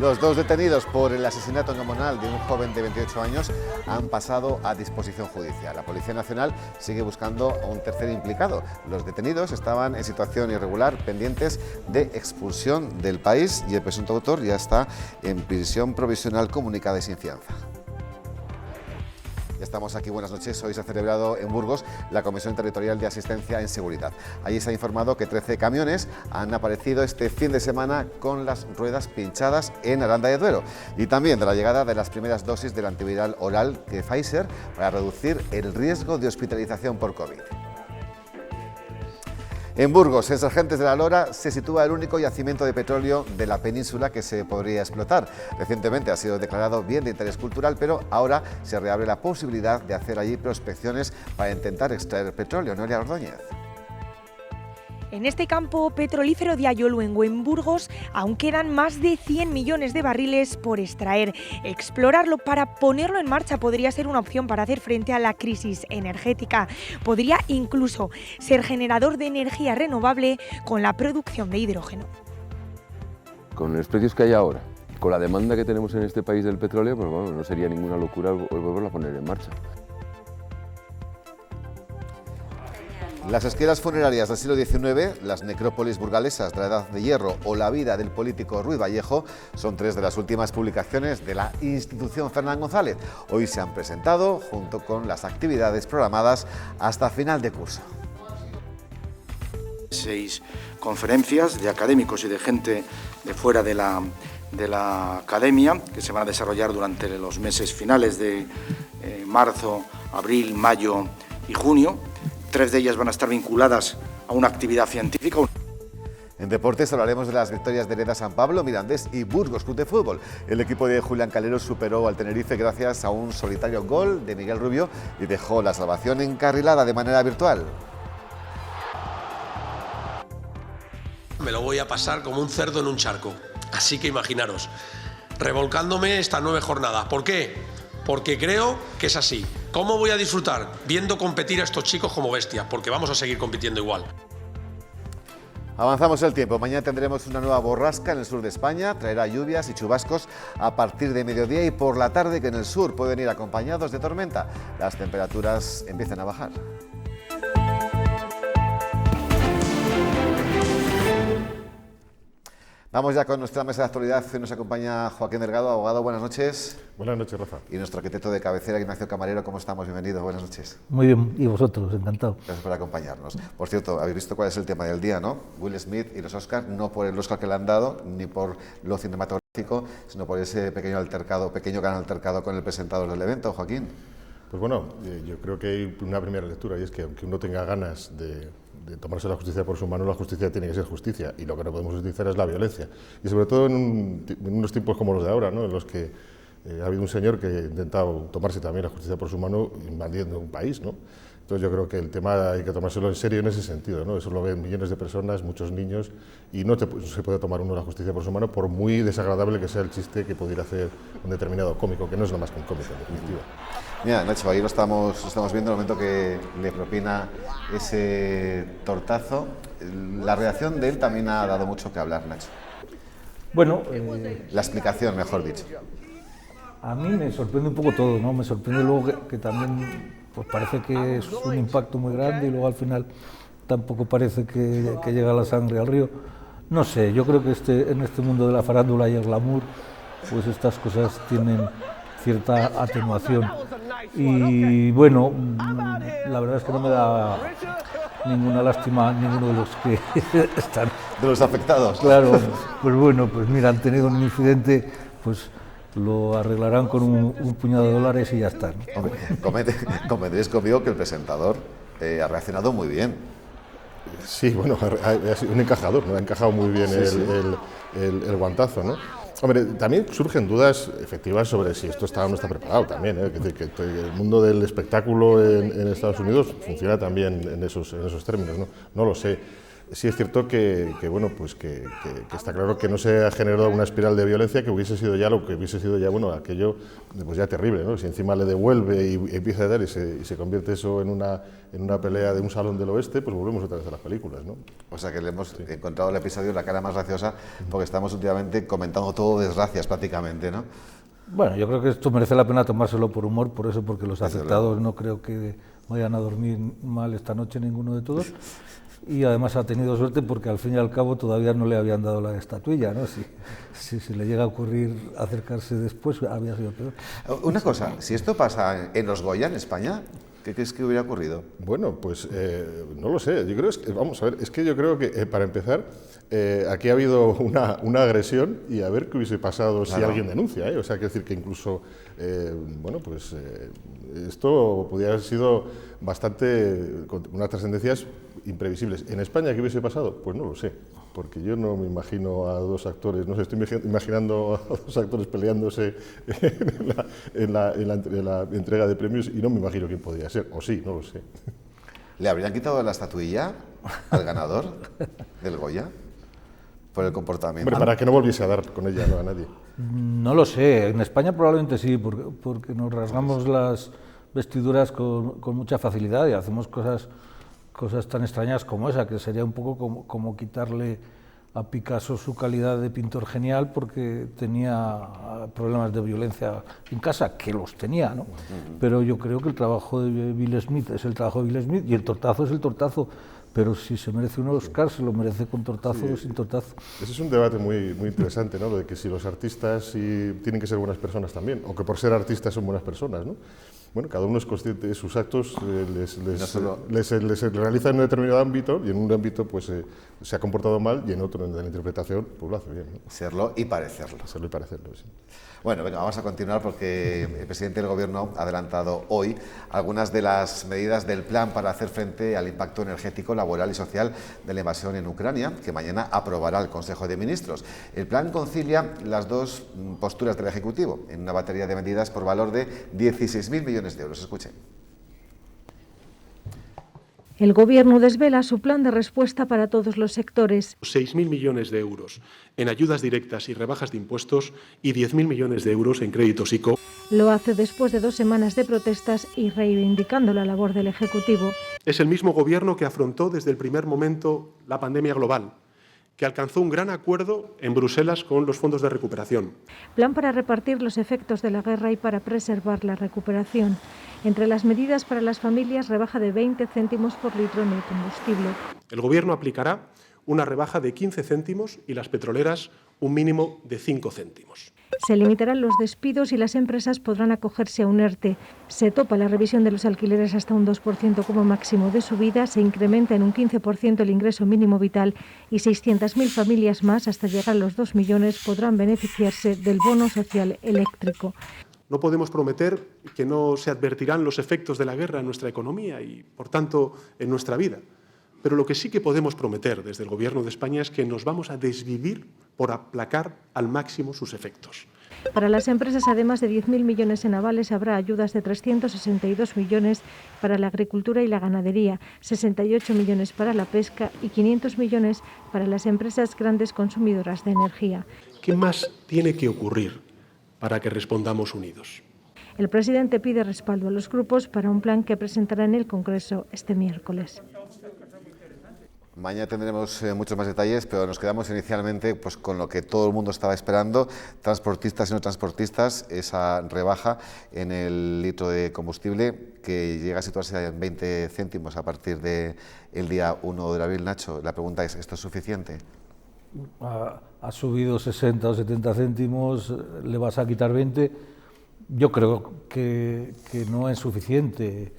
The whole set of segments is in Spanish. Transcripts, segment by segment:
Los dos detenidos por el asesinato en Gamonal de un joven de 28 años han pasado a disposición judicial. La Policía Nacional sigue buscando a un tercer implicado. Los detenidos estaban en situación irregular, pendientes de expulsión del país, y el presunto autor ya está en prisión provisional comunicada y sin fianza. Ya estamos aquí, buenas noches. Hoy se ha celebrado en Burgos la Comisión Territorial de Asistencia en Seguridad. Allí se ha informado que 13 camiones han aparecido este fin de semana con las ruedas pinchadas en Aranda de Duero, y también de la llegada de las primeras dosis del antiviral oral de Pfizer para reducir el riesgo de hospitalización por COVID. En Burgos, en Sargentes de la Lora, se sitúa el único yacimiento de petróleo de la península que se podría explotar. Recientemente ha sido declarado bien de interés cultural, pero ahora se reabre la posibilidad de hacer allí prospecciones para intentar extraer petróleo. Noelia Ordóñez. En este campo petrolífero de Ayolo, en Burgos, aún quedan más de 100 millones de barriles por extraer. Explorarlo para ponerlo en marcha podría ser una opción para hacer frente a la crisis energética. Podría incluso ser generador de energía renovable con la producción de hidrógeno. Con los precios que hay ahora, con la demanda que tenemos en este país del petróleo, pues bueno, no sería ninguna locura volverlo a poner en marcha. Las esquelas funerarias del siglo XIX, las necrópolis burgalesas de la Edad de Hierro o la vida del político Ruy Vallejo son tres de las últimas publicaciones de la institución Fernán González. Hoy se han presentado junto con las actividades programadas hasta final de curso. 6 conferencias de académicos y de gente de fuera de la academia que se van a desarrollar durante los meses finales de marzo, abril, mayo y junio. 3 de ellas van a estar vinculadas a una actividad científica. En deportes hablaremos de las victorias de Hereda San Pablo, Mirandés y Burgos Club de Fútbol. El equipo de Julián Calero superó al Tenerife gracias a un solitario gol de Miguel Rubio y dejó la salvación encarrilada de manera virtual. Me lo voy a pasar como un cerdo en un charco, así que imaginaros, revolcándome estas 9 jornadas. ¿Por qué? Porque creo que es así. ¿Cómo voy a disfrutar? Viendo competir a estos chicos como bestias, porque vamos a seguir compitiendo igual. Avanzamos el tiempo. Mañana tendremos una nueva borrasca en el sur de España. Traerá lluvias y chubascos a partir de mediodía y por la tarde, que en el sur pueden ir acompañados de tormenta. Las temperaturas empiezan a bajar. Vamos ya con nuestra mesa de actualidad. Hoy nos acompaña Joaquín Delgado, abogado. Buenas noches. Buenas noches, Rafa. Y nuestro arquitecto de cabecera, Ignacio Camarero. ¿Cómo estamos? Bienvenido. Buenas noches. Muy bien. ¿Y vosotros? Encantado. Gracias por acompañarnos. Por cierto, habéis visto cuál es el tema del día, ¿no? Will Smith y los Oscars, no por el Oscar que le han dado, ni por lo cinematográfico, sino por ese pequeño gran altercado con el presentador del evento, Joaquín. Pues bueno, yo creo que hay una primera lectura, y es que aunque uno tenga ganas de tomarse la justicia por su mano, la justicia tiene que ser justicia, y lo que no podemos utilizar es la violencia. Y sobre todo en unos tiempos como los de ahora, ¿no?, en los que ha habido un señor que ha intentado tomarse también la justicia por su mano invadiendo un país, ¿no? Entonces yo creo que el tema hay que tomárselo en serio en ese sentido, ¿no? Eso lo ven millones de personas, muchos niños, y no se puede tomar uno la justicia por su mano, por muy desagradable que sea el chiste que pudiera hacer un determinado cómico, que no es lo más que un cómico, en definitiva. Mira, Nacho, ahí lo estamos viendo en el momento que le propina ese tortazo. La reacción de él también ha dado mucho que hablar, Nacho. Bueno, la explicación, mejor dicho. A mí me sorprende un poco todo, ¿no? Me sorprende luego que también pues parece que es un impacto muy grande y luego al final tampoco parece que llega la sangre al río. No sé, yo creo que en este mundo de la farándula y el glamour, pues estas cosas tienen cierta atenuación. Y bueno, la verdad es que no me da ninguna lástima ninguno de los que están. De los afectados. Claro, pues bueno, pues mira, han tenido un incidente, pues lo arreglarán con un puñado de dólares y ya está, ¿no? Hombre, convendréis conmigo que el presentador ha reaccionado muy bien. Sí, bueno, ha sido un encajador, ¿no? Ha encajado muy bien el guantazo, ¿no? Hombre, también surgen dudas efectivas sobre si esto está o no está preparado también, ¿eh? Es decir, que el mundo del espectáculo en Estados Unidos funciona también en esos términos, ¿no? No lo sé. Sí es cierto que bueno, pues que está claro que no se ha generado una espiral de violencia que hubiese sido ya lo que hubiese sido ya, bueno, aquello pues ya terrible, ¿no? Si encima le devuelve y empieza a dar y se convierte eso en una pelea de un salón del oeste, pues volvemos otra vez a las películas, ¿no? O sea que le hemos encontrado el episodio la cara más graciosa, porque estamos últimamente comentando todo desgracias prácticamente, ¿no? Bueno, yo creo que esto merece la pena tomárselo por humor, por eso, porque los afectados no creo que vayan a dormir mal esta noche ninguno de todos. Y además ha tenido suerte porque al fin y al cabo todavía no le habían dado la estatuilla, ¿no? Si le llega a ocurrir acercarse después, había sido peor. Una cosa, si esto pasa en los Goya, en España, ¿qué crees que hubiera ocurrido? Bueno, pues no lo sé. Yo creo vamos a ver, es que yo creo que para empezar aquí ha habido una agresión y a ver qué hubiese pasado si alguien denuncia, ¿eh? O sea, quiero decir que incluso bueno, pues esto podría haber sido bastante con unas trascendencias imprevisibles. ¿En España qué hubiese pasado? Pues no lo sé, porque yo no me imagino a dos actores, no sé, estoy imaginando a dos actores peleándose en la entrega de premios y no me imagino quién podría ser, o sí, no lo sé. ¿Le habrían quitado la estatuilla al ganador del Goya por el comportamiento? Hombre, para que no volviese a dar con ella, no a nadie. No lo sé, en España probablemente sí, porque nos rasgamos las vestiduras con mucha facilidad y hacemos cosas tan extrañas como esa, que sería un poco como quitarle a Picasso su calidad de pintor genial porque tenía problemas de violencia en casa, que los tenía, ¿no? Pero yo creo que el trabajo de Will Smith es el trabajo de Will Smith y el tortazo es el tortazo. Pero si se merece un Oscar, se lo merece con tortazo o sin tortazo. Ese es un debate muy interesante, ¿no? Lo de que si los artistas tienen que ser buenas personas también, o que por ser artistas son buenas personas, ¿no? Bueno, cada uno es consciente de sus actos, les realiza en un determinado ámbito y en un ámbito pues se ha comportado mal y en otro, en la interpretación, pues lo hace bien, ¿no? Serlo y parecerlo. Serlo y parecerlo, sí. Bueno, venga, vamos a continuar porque el presidente del Gobierno ha adelantado hoy algunas de las medidas del plan para hacer frente al impacto energético, laboral y social de la invasión en Ucrania, que mañana aprobará el Consejo de Ministros. El plan concilia las dos posturas del Ejecutivo en una batería de medidas por valor de 16.000 millones de euros. Escuchen. El Gobierno desvela su plan de respuesta para todos los sectores. 6.000 millones de euros en ayudas directas y rebajas de impuestos y 10.000 millones de euros en créditos ICO. Lo hace después de 2 semanas de protestas y reivindicando la labor del Ejecutivo. Es el mismo Gobierno que afrontó desde el primer momento la pandemia global, que alcanzó un gran acuerdo en Bruselas con los fondos de recuperación. Plan para repartir los efectos de la guerra y para preservar la recuperación. Entre las medidas para las familias, rebaja de 20 céntimos por litro en el combustible. El Gobierno aplicará una rebaja de 15 céntimos y las petroleras un mínimo de 5 céntimos. Se limitarán los despidos y las empresas podrán acogerse a un ERTE. Se topa la revisión de los alquileres hasta un 2% como máximo de subida, se incrementa en un 15% el ingreso mínimo vital y 600.000 familias más, hasta llegar a los 2 millones, podrán beneficiarse del bono social eléctrico. No podemos prometer que no se advertirán los efectos de la guerra en nuestra economía y, por tanto, en nuestra vida. Pero lo que sí que podemos prometer desde el Gobierno de España es que nos vamos a desvivir por aplacar al máximo sus efectos. Para las empresas, además de 10.000 millones en avales, habrá ayudas de 362 millones para la agricultura y la ganadería, 68 millones para la pesca y 500 millones para las empresas grandes consumidoras de energía. ¿Qué más tiene que ocurrir para que respondamos unidos? El presidente pide respaldo a los grupos para un plan que presentará en el Congreso este miércoles. Mañana tendremos muchos más detalles, pero nos quedamos inicialmente pues, con lo que todo el mundo estaba esperando, transportistas y no transportistas, esa rebaja en el litro de combustible que llega a situarse en 20 céntimos a partir del día 1 de abril. Nacho, la pregunta es, ¿esto es suficiente? Ha subido 60 o 70 céntimos, le vas a quitar 20. Yo creo que no es suficiente.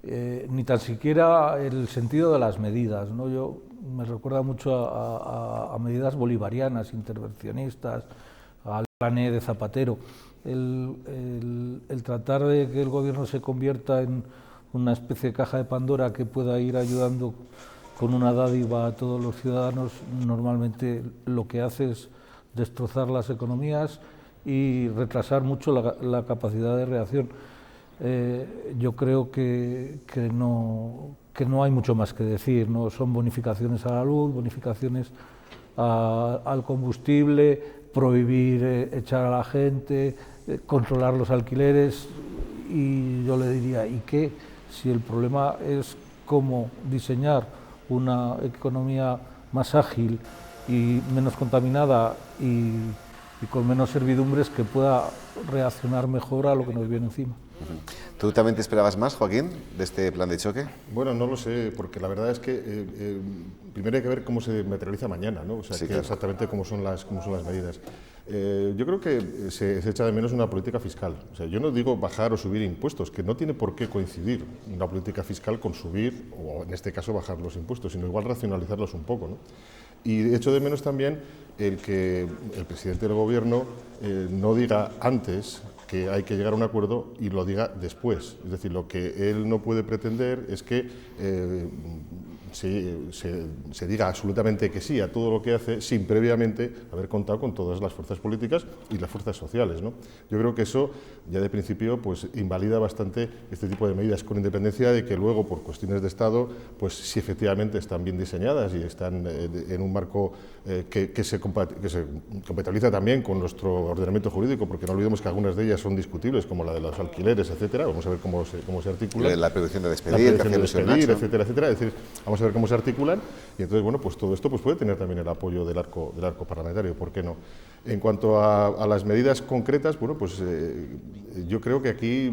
Ni tan siquiera el sentido de las medidas, ¿no? Yo me recuerda mucho a medidas bolivarianas, intervencionistas, al plan E de Zapatero. El tratar de que el gobierno se convierta en una especie de caja de Pandora que pueda ir ayudando con una dádiva a todos los ciudadanos, normalmente lo que hace es destrozar las economías y retrasar mucho la capacidad de reacción. Yo creo que que no hay mucho más que decir, ¿no? Son bonificaciones a la luz, bonificaciones al combustible, prohibir echar a la gente, controlar los alquileres, y yo le diría, ¿y qué? Si el problema es cómo diseñar una economía más ágil y menos contaminada y con menos servidumbres, que pueda reaccionar mejor a lo que nos viene encima. ¿Tú también te esperabas más, Joaquín, de este plan de choque? Bueno, no lo sé, porque la verdad es que primero hay que ver cómo se materializa mañana, ¿no? O sea, Sí, que claro. exactamente cómo son las medidas. Yo creo que se echa de menos una política fiscal. O sea, yo no digo bajar o subir impuestos, que no tiene por qué coincidir una política fiscal con subir, o en este caso bajar los impuestos, sino igual racionalizarlos un poco, ¿no? Y echo de menos también el que el presidente del Gobierno no diga antes que hay que llegar a un acuerdo y lo diga después. Es decir, lo que él no puede pretender es que se diga absolutamente que sí a todo lo que hace sin previamente haber contado con todas las fuerzas políticas y las fuerzas sociales, ¿no? Yo creo que eso ya de principio pues invalida bastante este tipo de medidas, con independencia de que luego por cuestiones de Estado pues sí efectivamente están bien diseñadas y están en un marco que se compatibiliza también con nuestro ordenamiento jurídico, porque no olvidemos que algunas de ellas son discutibles, como la de los alquileres, etcétera. Vamos a ver cómo se articula. La prohibición de despedir, etcétera, etcétera. Es decir, vamos a ver cómo se articulan, y entonces, bueno, pues todo esto pues puede tener también el apoyo del arco parlamentario, ¿por qué no? En cuanto a las medidas concretas, bueno, pues yo creo que aquí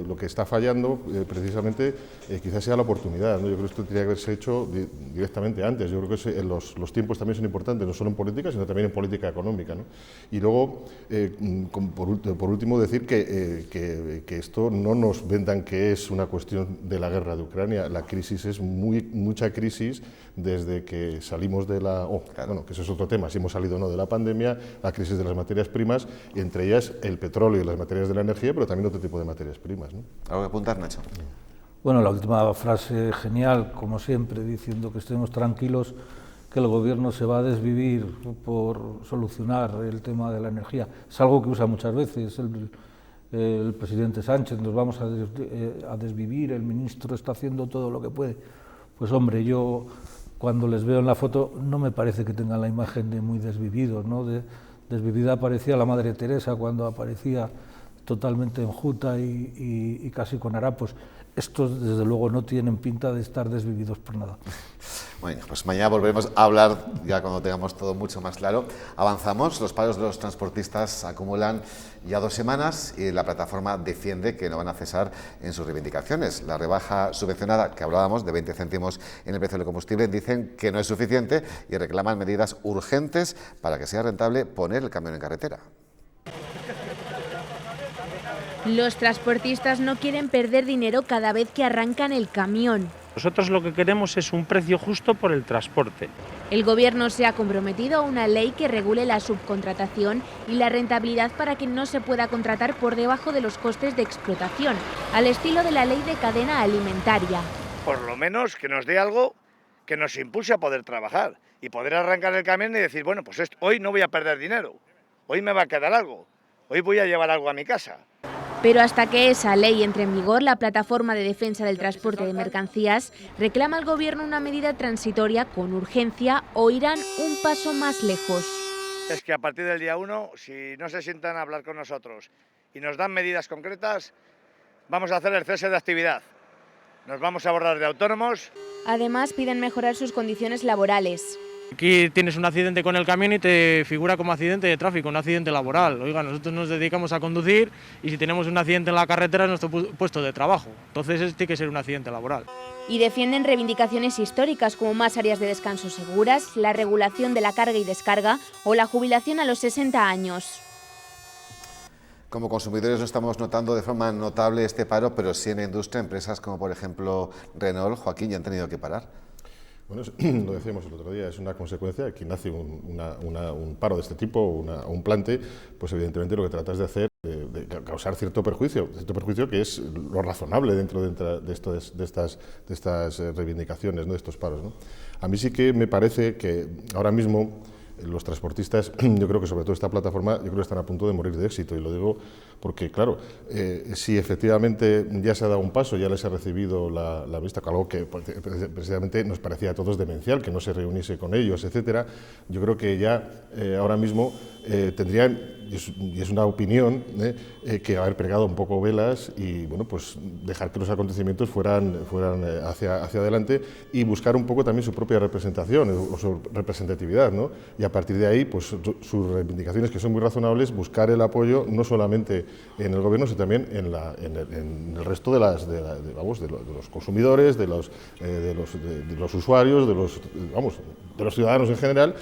lo que está fallando precisamente quizás sea la oportunidad, ¿no? Yo creo que esto tendría que haberse hecho directamente antes. Yo creo que los tiempos también son importantes, no solo en política, sino también en política económica, ¿no? Y luego, por último, decir que esto no nos vendan que es una cuestión de la guerra de Ucrania. La crisis es mucha crisis desde que salimos de bueno, que eso es otro tema, si hemos salido o no de la pandemia, la crisis de las materias primas, y entre ellas el petróleo y las materias de la energía, pero también otro tipo de materias primas, ¿no? ¿Algo que apuntar, Nacho? Bueno, la última frase genial, como siempre, diciendo que estemos tranquilos, que el Gobierno se va a desvivir por solucionar el tema de la energía. Es algo que usa muchas veces el presidente Sánchez: nos vamos a desvivir, el ministro está haciendo todo lo que puede. Pues hombre, yo cuando les veo en la foto no me parece que tengan la imagen de muy desvividos, ¿no? Desvivida parecía la Madre Teresa cuando aparecía totalmente enjuta y casi con harapos. Estos, desde luego, no tienen pinta de estar desvividos por nada. Bueno, pues mañana volveremos a hablar, ya cuando tengamos todo mucho más claro. Avanzamos, los paros de los transportistas acumulan ya 2 semanas y la plataforma defiende que no van a cesar en sus reivindicaciones. La rebaja subvencionada, que hablábamos, de 20 céntimos en el precio del combustible, dicen que no es suficiente y reclaman medidas urgentes para que sea rentable poner el camión en carretera. Los transportistas no quieren perder dinero cada vez que arrancan el camión. Nosotros lo que queremos es un precio justo por el transporte. El Gobierno se ha comprometido a una ley que regule la subcontratación y la rentabilidad para que no se pueda contratar por debajo de los costes de explotación, al estilo de la ley de cadena alimentaria. Por lo menos que nos dé algo que nos impulse a poder trabajar y poder arrancar el camión y decir, bueno, pues hoy no voy a perder dinero, hoy me va a quedar algo, hoy voy a llevar algo a mi casa. Pero hasta que esa ley entre en vigor, la Plataforma de Defensa del Transporte de Mercancías reclama al Gobierno una medida transitoria con urgencia o irán un paso más lejos. Es que a partir del día 1, si no se sientan a hablar con nosotros y nos dan medidas concretas, vamos a hacer el cese de actividad. Nos vamos a borrar de autónomos. Además, piden mejorar sus condiciones laborales. Aquí tienes un accidente con el camión y te figura como accidente de tráfico, un accidente laboral. Oiga, nosotros nos dedicamos a conducir y si tenemos un accidente en la carretera es nuestro puesto de trabajo. Entonces tiene que ser un accidente laboral. Y defienden reivindicaciones históricas como más áreas de descanso seguras, la regulación de la carga y descarga o la jubilación a los 60 años. Como consumidores no estamos notando de forma notable este paro, pero sí en la industria, empresas como por ejemplo Renault, Joaquín, ya han tenido que parar. Bueno, lo decíamos el otro día, es una consecuencia de que nace un paro de este tipo, un plante, pues evidentemente lo que tratas de hacer de causar cierto perjuicio que es lo razonable dentro de estas reivindicaciones, ¿no?, de estos paros, ¿no? A mí sí que me parece que ahora mismo los transportistas, yo creo que sobre todo esta plataforma, yo creo que están a punto de morir de éxito, y lo digo porque, claro, si efectivamente ya se ha dado un paso, ya les ha recibido la vista, algo que precisamente nos parecía a todos demencial, que no se reuniese con ellos, etcétera, yo creo que ya ahora mismo tendrían, y es una opinión, que haber pregado un poco velas y, bueno, pues dejar que los acontecimientos fueran hacia adelante, y buscar un poco también su propia representación o su representatividad, ¿no? Y a partir de ahí, pues sus reivindicaciones, que son muy razonables, buscar el apoyo no solamente en el gobierno, sino también en el resto de los consumidores, de los usuarios, de los ciudadanos en general,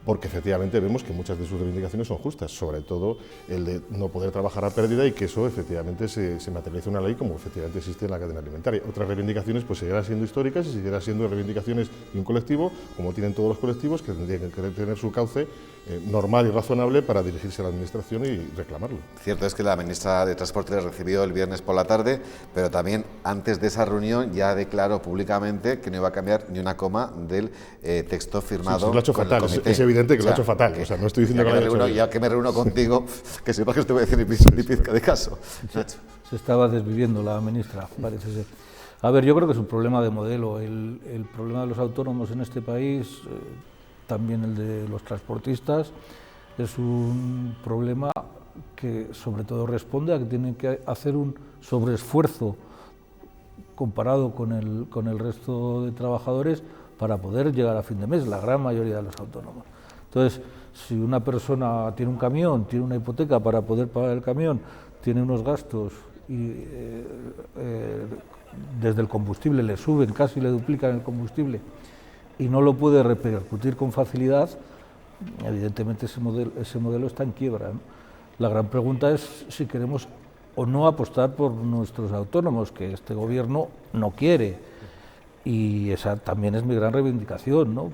porque efectivamente vemos que muchas de sus reivindicaciones son justas, sobre todo el de no poder trabajar a pérdida, y que eso efectivamente se materialice una ley como efectivamente existe en la cadena alimentaria. Otras reivindicaciones pues seguirán siendo históricas y seguirán siendo reivindicaciones de un colectivo, como tienen todos los colectivos, que tendrían que tener su cauce normal y razonable para dirigirse a la Administración y reclamarlo. Cierto es que la ministra de Transporte le recibió el viernes por la tarde, pero también antes de esa reunión ya declaró públicamente que no iba a cambiar ni una coma del texto firmado. Sí, lo ha hecho fatal, es evidente que lo ha hecho fatal, o sea, no estoy diciendo que lo haya hecho. Ya que me reúno contigo, que sepas que te voy a decir ni pizca de caso. Se estaba desviviendo la ministra, parece ser. A ver, yo creo que es un problema de modelo. El problema de los autónomos en este país, también el de los transportistas, es un problema que sobre todo responde a que tienen que hacer un sobreesfuerzo comparado con el resto de trabajadores para poder llegar a fin de mes, la gran mayoría de los autónomos. Entonces, si una persona tiene un camión, tiene una hipoteca para poder pagar el camión, tiene unos gastos y desde el combustible le suben, casi le duplican el combustible, y no lo puede repercutir con facilidad, evidentemente ese modelo está en quiebra, ¿no? La gran pregunta es si queremos o no apostar por nuestros autónomos, que este gobierno no quiere, y esa también es mi gran reivindicación, ¿no?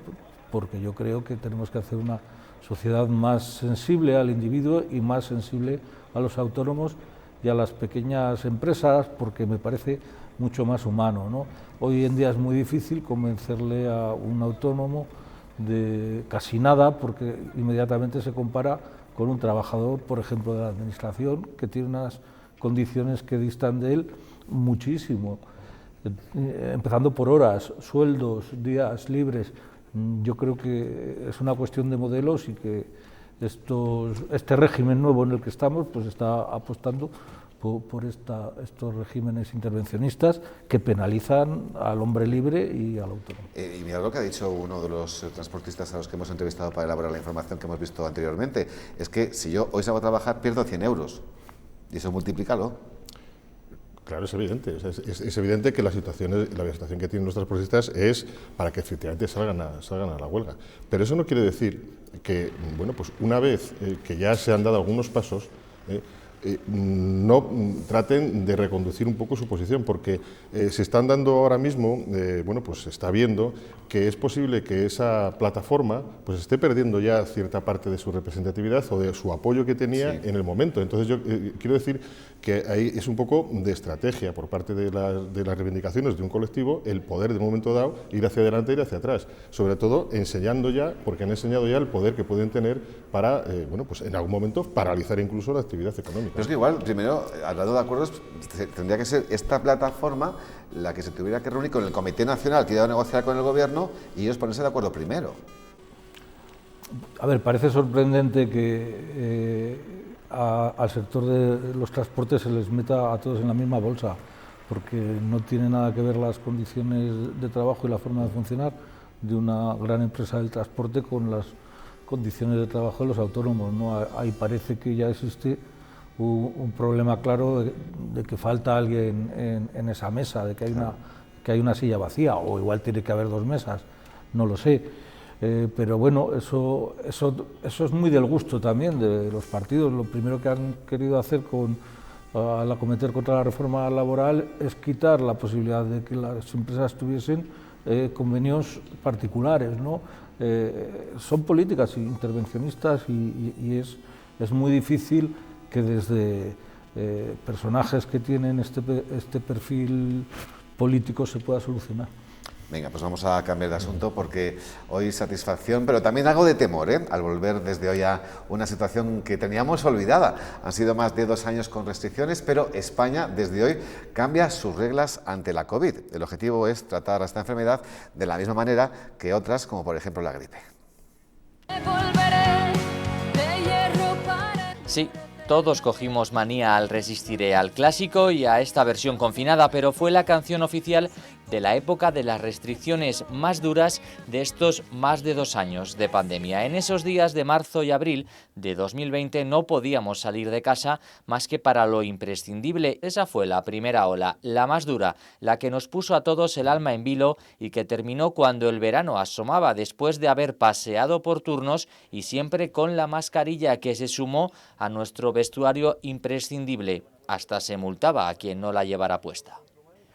Porque yo creo que tenemos que hacer una sociedad más sensible al individuo y más sensible a los autónomos y a las pequeñas empresas, porque me parece mucho más humano, ¿no? Hoy en día es muy difícil convencerle a un autónomo de casi nada, porque inmediatamente se compara con un trabajador, por ejemplo, de la Administración, que tiene unas condiciones que distan de él muchísimo, empezando por horas, sueldos, días libres. Yo creo que es una cuestión de modelos y que este régimen nuevo en el que estamos pues está apostando por estos regímenes intervencionistas que penalizan al hombre libre y al autónomo. Y mira lo que ha dicho uno de los transportistas a los que hemos entrevistado para elaborar la información que hemos visto anteriormente, es que si yo hoy salgo a trabajar pierdo 100 euros, y eso multiplícalo. Claro, es evidente. Es evidente que la situación que tienen los transportistas es para que efectivamente salgan a la huelga. Pero eso no quiere decir que, bueno, pues una vez que ya se han dado algunos pasos, no traten de reconducir un poco su posición, porque se están dando ahora mismo, bueno, pues se está viendo que es posible que esa plataforma pues esté perdiendo ya cierta parte de su representatividad o de su apoyo que tenía en el momento. Entonces yo quiero decir que ahí es un poco de estrategia por parte de las reivindicaciones de un colectivo el poder de un momento dado ir hacia adelante e ir hacia atrás, sobre todo enseñando ya, porque han enseñado ya el poder que pueden tener para, bueno, pues en algún momento paralizar incluso la actividad económica. Pero es que igual, primero, hablando de acuerdos, tendría que ser esta plataforma la que se tuviera que reunir con el Comité Nacional que iba a negociar con el Gobierno y ellos ponerse de acuerdo primero. A ver, parece sorprendente que al sector de los transportes se les meta a todos en la misma bolsa, porque no tiene nada que ver las condiciones de trabajo y la forma de funcionar de una gran empresa del transporte con las condiciones de trabajo de los autónomos, ¿no? Ahí parece que ya existe un problema claro de que falta alguien en esa mesa, de que hay una silla vacía, o igual tiene que haber dos mesas, no lo sé. Pero bueno, eso es muy del gusto también de los partidos. Lo primero que han querido hacer al acometer contra la reforma laboral es quitar la posibilidad de que las empresas tuviesen convenios particulares, ¿no? Son políticas intervencionistas y es muy difícil que desde personajes que tienen este perfil político se pueda solucionar. Venga, pues vamos a cambiar de asunto porque hoy satisfacción, pero también algo de temor, al volver desde hoy a una situación que teníamos olvidada. Han sido más de 2 años con restricciones, pero España desde hoy cambia sus reglas ante la COVID. El objetivo es tratar a esta enfermedad de la misma manera que otras, como por ejemplo la gripe. Sí, todos cogimos manía al Resistiré, al clásico y a esta versión confinada, pero fue la canción oficial de la época de las restricciones más duras de estos más de 2 años de pandemia. En esos días de marzo y abril de 2020 no podíamos salir de casa más que para lo imprescindible. Esa fue la primera ola, la más dura, la que nos puso a todos el alma en vilo y que terminó cuando el verano asomaba después de haber paseado por turnos y siempre con la mascarilla que se sumó a nuestro vestuario imprescindible. Hasta se multaba a quien no la llevara puesta.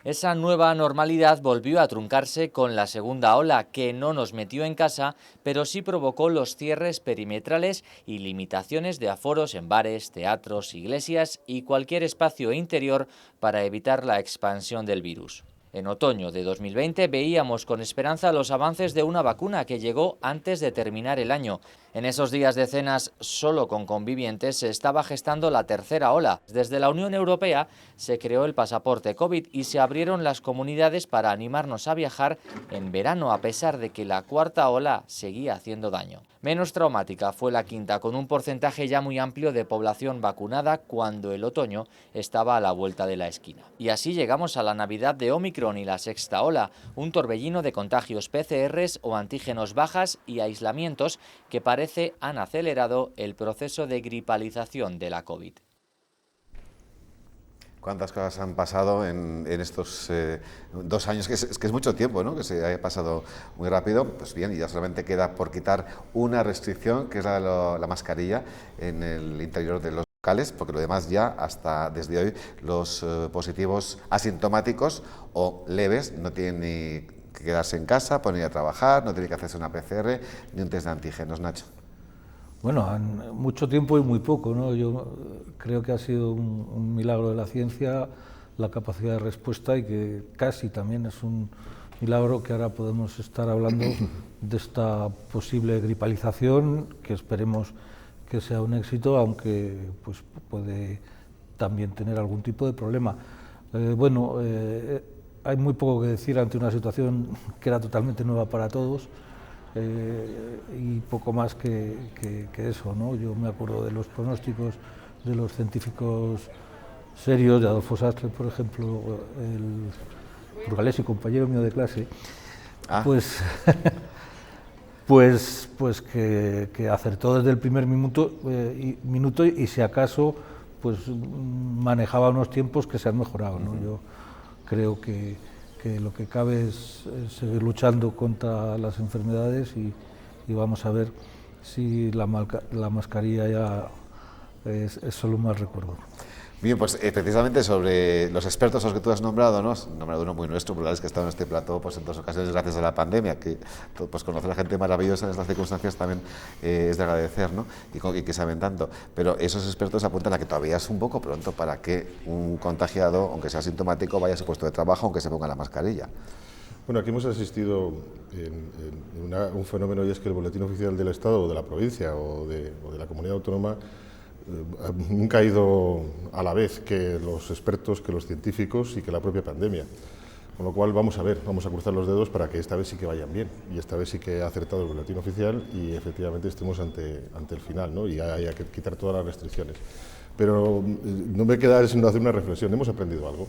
Esa nueva normalidad volvió a truncarse con la segunda ola, que no nos metió en casa, pero sí provocó los cierres perimetrales y limitaciones de aforos en bares, teatros, iglesias y cualquier espacio interior para evitar la expansión del virus. En otoño de 2020 veíamos con esperanza los avances de una vacuna que llegó antes de terminar el año. En esos días de cenas solo con convivientes se estaba gestando la tercera ola. Desde la Unión Europea se creó el pasaporte COVID y se abrieron las comunidades para animarnos a viajar en verano, a pesar de que la cuarta ola seguía haciendo daño. Menos traumática fue la quinta, con un porcentaje ya muy amplio de población vacunada cuando el otoño estaba a la vuelta de la esquina. Y así llegamos a la Navidad de Omicron y la sexta ola, un torbellino de contagios PCRs o antígenos bajas y aislamientos que parece han acelerado el proceso de gripalización de la COVID. ¿Cuántas cosas han pasado en estos 2 años? Que es mucho tiempo, ¿no? Que se haya pasado muy rápido. Pues bien, y ya solamente queda por quitar una restricción, que es la mascarilla en el interior de los locales, porque lo demás ya, hasta desde hoy, los positivos asintomáticos o leves no tienen ni que quedarse en casa, poder ir a trabajar, no tienen que hacerse una PCR ni un test de antígenos. Nacho. Bueno, mucho tiempo y muy poco, ¿no? Yo creo que ha sido un milagro de la ciencia la capacidad de respuesta y que casi también es un milagro que ahora podemos estar hablando de esta posible gripalización, que esperemos que sea un éxito, aunque pues, puede también tener algún tipo de problema. Hay muy poco que decir ante una situación que era totalmente nueva para todos. Y poco más que eso, ¿no? Yo me acuerdo de los pronósticos de los científicos serios, de Adolfo Sastre, por ejemplo, el burgalés y compañero mío de clase, pues que acertó desde el primer minuto y si acaso pues manejaba unos tiempos que se han mejorado, ¿no? Yo creo que lo que cabe es seguir luchando contra las enfermedades y vamos a ver si la mascarilla ya es solo un mal recuerdo. Bien, pues precisamente sobre los expertos a los que tú has nombrado, ¿no? Has nombrado uno muy nuestro, Burgalés, que ha estado en este plató pues, en 2 ocasiones gracias a la pandemia, que pues, conocer a gente maravillosa en estas circunstancias también es de agradecer, ¿no? Y que saben tanto. Pero esos expertos apuntan a que todavía es un poco pronto para que un contagiado, aunque sea asintomático, vaya a su puesto de trabajo, aunque se ponga la mascarilla. Bueno, aquí hemos asistido en un fenómeno, y es que el Boletín Oficial del Estado o de la provincia o de la comunidad autónoma nunca ha ido a la vez que los expertos, que los científicos y que la propia pandemia. Con lo cual vamos a ver, vamos a cruzar los dedos para que esta vez sí que vayan bien y esta vez sí que ha acertado el boletín oficial y efectivamente estemos ante el final, ¿no? Y haya que quitar todas las restricciones. Pero no me queda sino hacer una reflexión, hemos aprendido algo.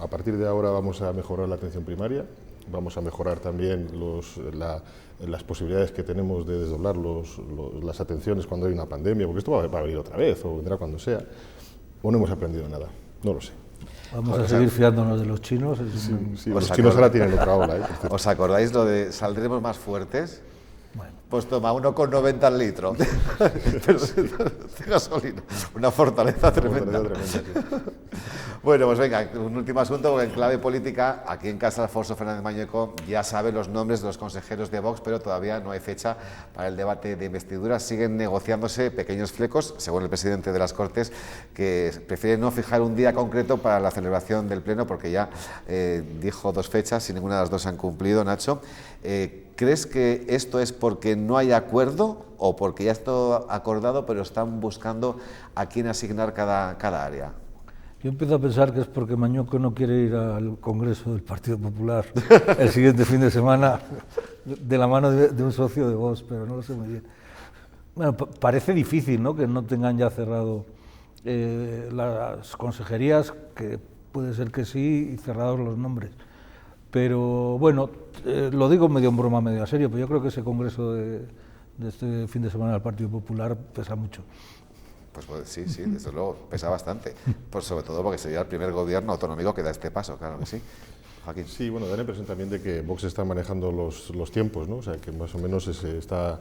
A partir de ahora vamos a mejorar la atención primaria, vamos a mejorar también las posibilidades que tenemos de desdoblar las atenciones cuando hay una pandemia, porque esto va a venir otra vez o vendrá cuando sea, o no hemos aprendido nada, no lo sé. Vamos a seguir fiándonos de los chinos. Sí, los chinos ahora tienen otra ola. ¿Os acordáis lo de saldremos más fuertes? Bueno. Pues toma, 1,90 al litro. Pero de gasolina. Una fortaleza tremenda. Bueno, pues venga, un último asunto, porque en clave política, aquí en casa Alfonso Fernández Mañueco ya sabe los nombres de los consejeros de Vox, pero todavía no hay fecha para el debate de investidura. Siguen negociándose pequeños flecos, según el presidente de las Cortes, que prefiere no fijar un día concreto para la celebración del Pleno, porque ya dijo 2 fechas y ninguna de las 2 se han cumplido, Nacho. ¿Crees que esto es porque no hay acuerdo o porque ya está acordado, pero están buscando a quién asignar cada área? Yo empiezo a pensar que es porque Mañueco no quiere ir al Congreso del Partido Popular el siguiente fin de semana de la mano de un socio de Vox, pero no lo sé muy bien. Bueno, parece difícil, ¿no?, que no tengan ya cerrado las consejerías, que puede ser que sí, y cerrados los nombres. Pero bueno, lo digo medio en broma, medio en serio, pero yo creo que ese Congreso de este fin de semana del Partido Popular pesa mucho. Pues sí, desde luego, pesa bastante, pues sobre todo porque sería el primer gobierno autonómico que da este paso, claro que sí. Joaquín. Sí, bueno, da la impresión también de que Vox está manejando los tiempos, ¿no? O sea, que más o menos se está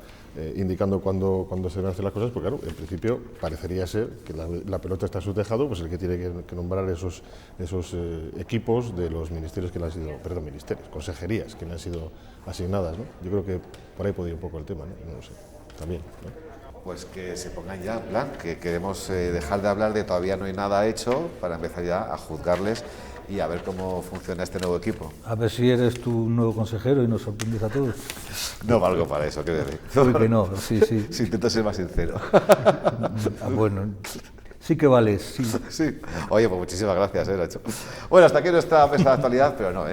indicando cuándo se van a hacer las cosas, porque claro, en principio parecería ser que la pelota está a su tejado, pues el que tiene que nombrar esos equipos de los ministerios que le han sido, consejerías que le han sido asignadas, ¿no? Yo creo que por ahí podría ir un poco el tema, ¿no? No sé, también, ¿no? Pues que se pongan ya en plan, que queremos dejar de hablar de todavía no hay nada hecho para empezar ya a juzgarles y a ver cómo funciona este nuevo equipo. A ver si eres tu nuevo consejero y nos sorprendes a todos. No valgo para eso, créeme. Uy, que no, sí. Si intento ser más sincero. Bueno, sí que vales, sí. Sí. Oye, pues muchísimas gracias, Nacho. Bueno, hasta aquí nuestra mesa de actualidad, pero no,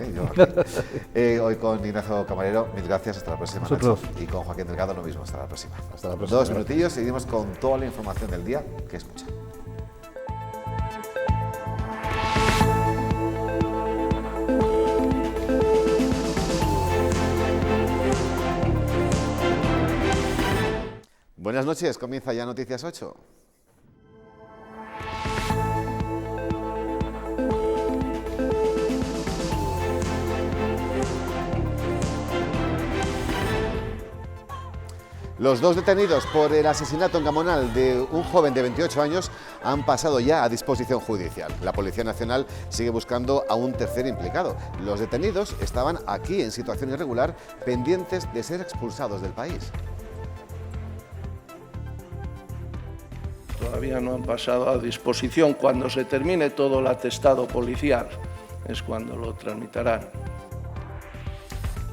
hoy con Ignacio Camarero, mil gracias, hasta la próxima, Nacho. Y con Joaquín Delgado lo mismo, hasta la próxima. Hasta la próxima. 2 minutillos y seguimos con toda la información del día que escuchan. Buenas noches, comienza ya Noticias 8. Los 2 detenidos por el asesinato en Gamonal de un joven de 28 años han pasado ya a disposición judicial. La Policía Nacional sigue buscando a un tercer implicado. Los detenidos estaban aquí en situación irregular, pendientes de ser expulsados del país. Todavía no han pasado a disposición. Cuando se termine todo el atestado policial es cuando lo tramitarán.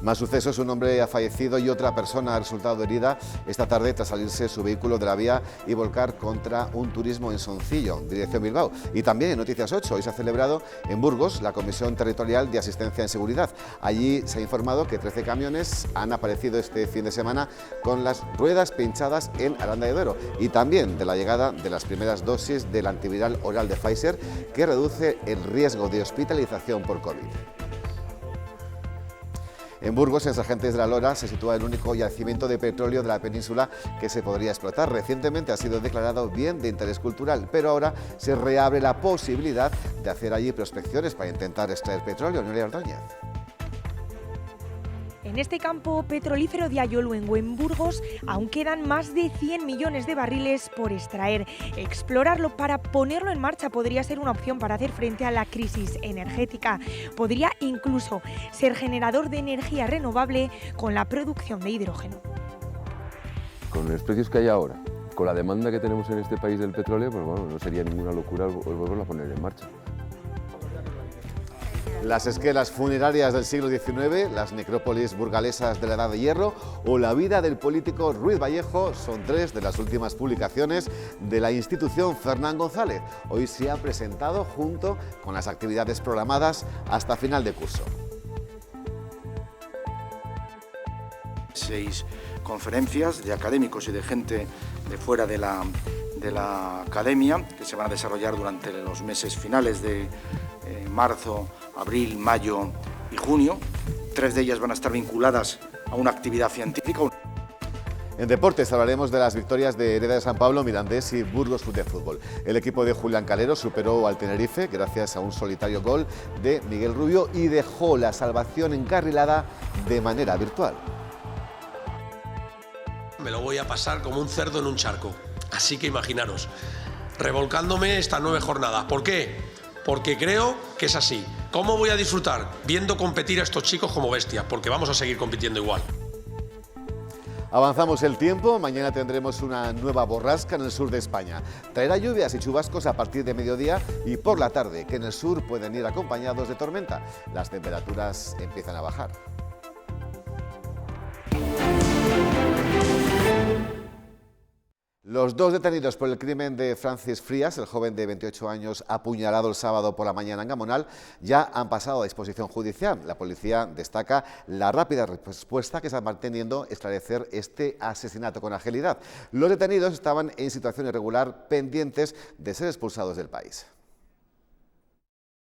Más sucesos, un hombre ha fallecido y otra persona ha resultado herida esta tarde tras salirse su vehículo de la vía y volcar contra un turismo en Soncillo, dirección Bilbao. Y también en Noticias 8, hoy se ha celebrado en Burgos la Comisión Territorial de Asistencia en Seguridad. Allí se ha informado que 13 camiones han aparecido este fin de semana con las ruedas pinchadas en Aranda de Duero y también de la llegada de las primeras dosis del antiviral oral de Pfizer que reduce el riesgo de hospitalización por COVID. En Burgos, en Sargentes de la Lora, se sitúa el único yacimiento de petróleo de la península que se podría explotar. Recientemente ha sido declarado bien de interés cultural, pero ahora se reabre la posibilidad de hacer allí prospecciones para intentar extraer petróleo. Noelia Ordóñez. En este campo petrolífero de Ayoluen en Burgos aún quedan más de 100 millones de barriles por extraer. Explorarlo para ponerlo en marcha podría ser una opción para hacer frente a la crisis energética. Podría incluso ser generador de energía renovable con la producción de hidrógeno. Con los precios que hay ahora, con la demanda que tenemos en este país del petróleo, pues bueno, no sería ninguna locura volverlo a poner en marcha. Las esquelas funerarias del siglo XIX, las necrópolis burgalesas de la Edad de Hierro o la vida del político Ruiz Vallejo son 3 de las últimas publicaciones de la institución Fernán González. Hoy se ha presentado junto con las actividades programadas hasta final de curso. 6 conferencias de académicos y de gente de fuera de la academia que se van a desarrollar durante los meses finales de marzo, abril, mayo y junio. 3 de ellas van a estar vinculadas a una actividad científica. En deportes hablaremos de las victorias de Hereda de San Pablo, Mirandés y Burgos Club de Fútbol. El equipo de Julián Calero superó al Tenerife gracias a un solitario gol de Miguel Rubio y dejó la salvación encarrilada de manera virtual. Me lo voy a pasar como un cerdo en un charco. Así que imaginaros, revolcándome estas 9 jornadas. ¿Por qué? porque creo que es así. ¿Cómo voy a disfrutar? Viendo competir a estos chicos como bestias, porque vamos a seguir compitiendo igual. Avanzamos el tiempo, mañana tendremos una nueva borrasca en el sur de España. Traerá lluvias y chubascos a partir de mediodía y por la tarde, que en el sur pueden ir acompañados de tormenta. Las temperaturas empiezan a bajar. Los dos detenidos por el crimen de Francis Frías, el joven de 28 años apuñalado el sábado por la mañana en Gamonal, ya han pasado a disposición judicial. La policía destaca la rápida respuesta que está manteniendo esclarecer este asesinato con agilidad. Los detenidos estaban en situación irregular, pendientes de ser expulsados del país.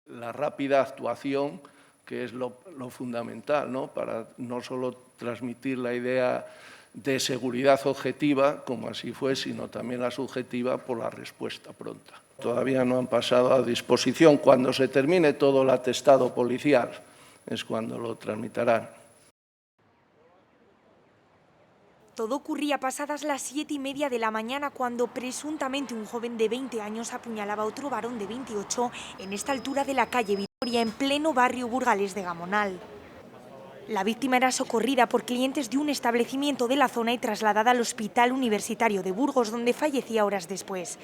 La rápida actuación, que es lo fundamental, ¿no? Para no solo transmitir la idea de seguridad objetiva, como así fue, sino también la subjetiva por la respuesta pronta. Todavía no han pasado a disposición. Cuando se termine todo el atestado policial es cuando lo tramitarán. Todo ocurría pasadas las 7:30 de la mañana cuando presuntamente un joven de 20 años apuñalaba a otro varón de 28 en esta altura de la calle Vitoria, en pleno barrio burgalés de Gamonal. La víctima era socorrida por clientes de un establecimiento de la zona y trasladada al Hospital Universitario de Burgos, donde fallecía horas después.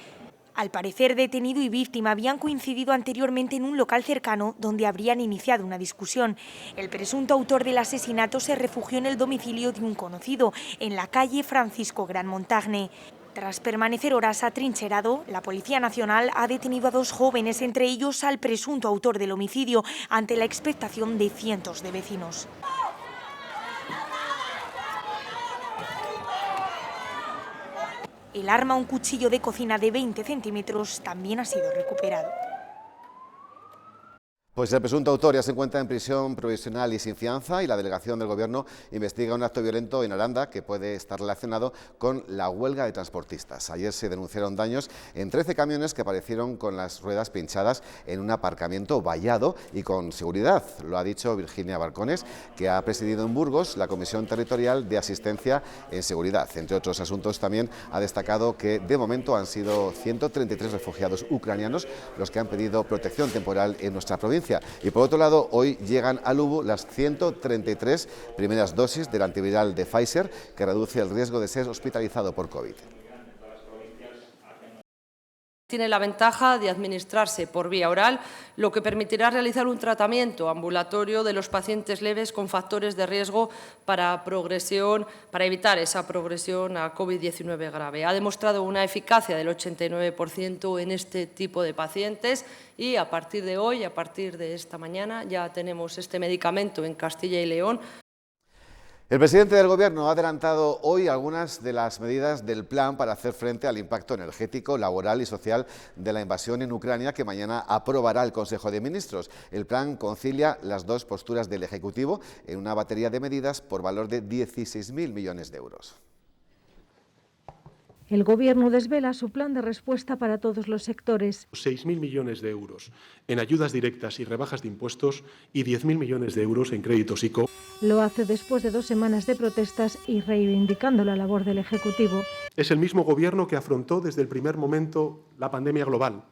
Al parecer, detenido y víctima habían coincidido anteriormente en un local cercano donde habrían iniciado una discusión. El presunto autor del asesinato se refugió en el domicilio de un conocido, en la calle Francisco Gran Montagne. Tras permanecer horas atrincherado, la Policía Nacional ha detenido a 2 jóvenes, entre ellos al presunto autor del homicidio, ante la expectación de cientos de vecinos. El arma, un cuchillo de cocina de 20 centímetros, también ha sido recuperado. Pues el presunto autor ya se encuentra en prisión provisional y sin fianza, y la delegación del Gobierno investiga un acto violento en Aranda que puede estar relacionado con la huelga de transportistas. Ayer se denunciaron daños en 13 camiones que aparecieron con las ruedas pinchadas en un aparcamiento vallado y con seguridad. Lo ha dicho Virginia Barcones, que ha presidido en Burgos la Comisión Territorial de Asistencia en Seguridad. Entre otros asuntos, también ha destacado que de momento han sido 133 refugiados ucranianos los que han pedido protección temporal en nuestra provincia. Y por otro lado, hoy llegan a Lugo las 133 primeras dosis del antiviral de Pfizer, que reduce el riesgo de ser hospitalizado por COVID. Tiene la ventaja de administrarse por vía oral, lo que permitirá realizar un tratamiento ambulatorio de los pacientes leves con factores de riesgo para evitar esa progresión a COVID-19 grave. Ha demostrado una eficacia del 89% en este tipo de pacientes y a partir de hoy, a partir de esta mañana, ya tenemos este medicamento en Castilla y León. El presidente del Gobierno ha adelantado hoy algunas de las medidas del plan para hacer frente al impacto energético, laboral y social de la invasión en Ucrania, que mañana aprobará el Consejo de Ministros. El plan concilia las dos posturas del Ejecutivo en una batería de medidas por valor de 16.000 millones de euros. El Gobierno desvela su plan de respuesta para todos los sectores. 6.000 millones de euros en ayudas directas y rebajas de impuestos y 10.000 millones de euros en créditos ICO. Lo hace después de 2 semanas de protestas y reivindicando la labor del Ejecutivo. Es el mismo Gobierno que afrontó desde el primer momento la pandemia global,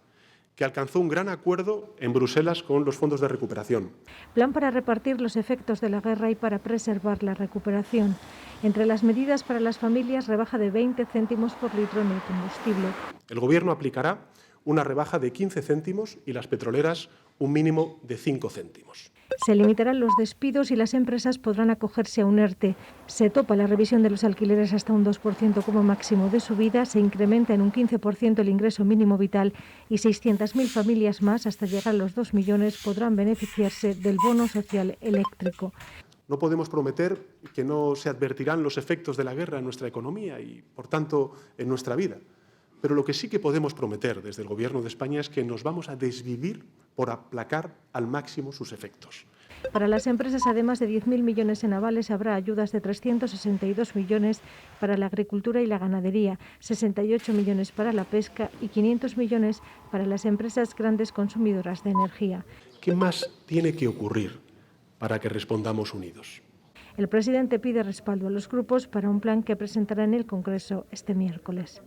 que alcanzó un gran acuerdo en Bruselas con los fondos de recuperación. Plan para repartir los efectos de la guerra y para preservar la recuperación. Entre las medidas para las familias, rebaja de 20 céntimos por litro en el combustible. El Gobierno aplicará una rebaja de 15 céntimos y las petroleras un mínimo de 5 céntimos. Se limitarán los despidos y las empresas podrán acogerse a un ERTE. Se topa la revisión de los alquileres hasta un 2% como máximo de subida, se incrementa en un 15% el ingreso mínimo vital y 600.000 familias más, hasta llegar a los 2 millones, podrán beneficiarse del bono social eléctrico. No podemos prometer que no se advertirán los efectos de la guerra en nuestra economía y, por tanto, en nuestra vida. Pero lo que sí que podemos prometer desde el Gobierno de España es que nos vamos a desvivir por aplacar al máximo sus efectos. Para las empresas, además de 10.000 millones en avales, habrá ayudas de 362 millones para la agricultura y la ganadería, 68 millones para la pesca y 500 millones para las empresas grandes consumidoras de energía. ¿Qué más tiene que ocurrir para que respondamos unidos? El presidente pide respaldo a los grupos para un plan que presentará en el Congreso este miércoles.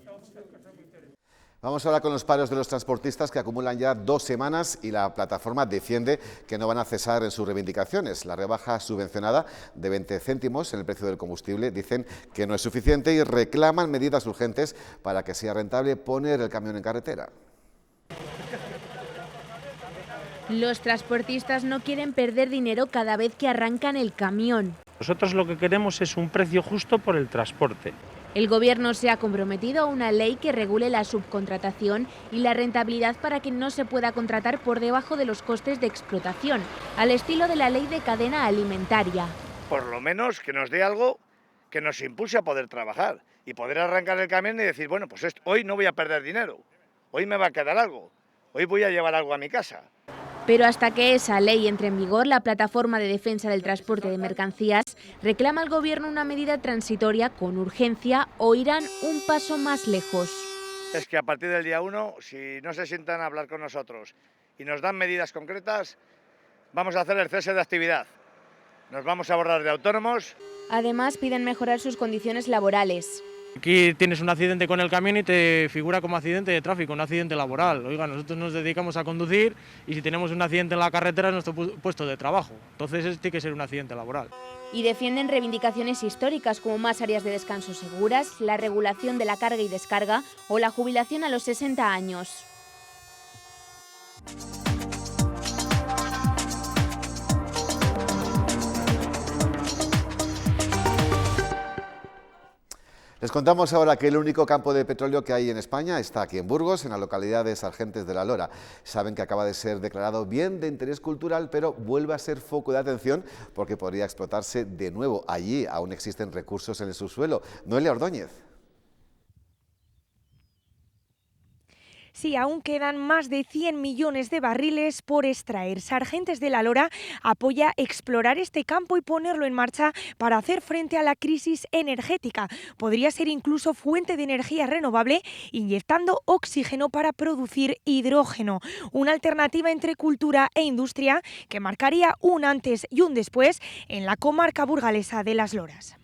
Vamos ahora con los paros de los transportistas que acumulan ya 2 semanas y la plataforma defiende que no van a cesar en sus reivindicaciones. La rebaja subvencionada de 20 céntimos en el precio del combustible dicen que no es suficiente y reclaman medidas urgentes para que sea rentable poner el camión en carretera. Los transportistas no quieren perder dinero cada vez que arrancan el camión. Nosotros lo que queremos es un precio justo por el transporte. El Gobierno se ha comprometido a una ley que regule la subcontratación y la rentabilidad para que no se pueda contratar por debajo de los costes de explotación, al estilo de la ley de cadena alimentaria. Por lo menos que nos dé algo que nos impulse a poder trabajar y poder arrancar el camión y decir, bueno, pues hoy no voy a perder dinero, hoy me va a quedar algo, hoy voy a llevar algo a mi casa. Pero hasta que esa ley entre en vigor, la Plataforma de Defensa del Transporte de Mercancías reclama al Gobierno una medida transitoria con urgencia o irán un paso más lejos. Es que a partir del día 1, si no se sientan a hablar con nosotros y nos dan medidas concretas, vamos a hacer el cese de actividad. Nos vamos a borrar de autónomos. Además, piden mejorar sus condiciones laborales. Aquí tienes un accidente con el camión y te figura como accidente de tráfico, un accidente laboral. Oiga, nosotros nos dedicamos a conducir y si tenemos un accidente en la carretera es nuestro puesto de trabajo. Entonces tiene que ser un accidente laboral. Y defienden reivindicaciones históricas como más áreas de descanso seguras, la regulación de la carga y descarga o la jubilación a los 60 años. Les contamos ahora que el único campo de petróleo que hay en España está aquí en Burgos, en la localidad de Sargentes de la Lora. Saben que acaba de ser declarado bien de interés cultural, pero vuelve a ser foco de atención porque podría explotarse de nuevo. Allí aún existen recursos en el subsuelo. Noelia Ordóñez. Sí, aún quedan más de 100 millones de barriles por extraer. Sargentes de la Lora apoya explorar este campo y ponerlo en marcha para hacer frente a la crisis energética. Podría ser incluso fuente de energía renovable, inyectando oxígeno para producir hidrógeno. Una alternativa entre cultura e industria que marcaría un antes y un después en la comarca burgalesa de Las Loras.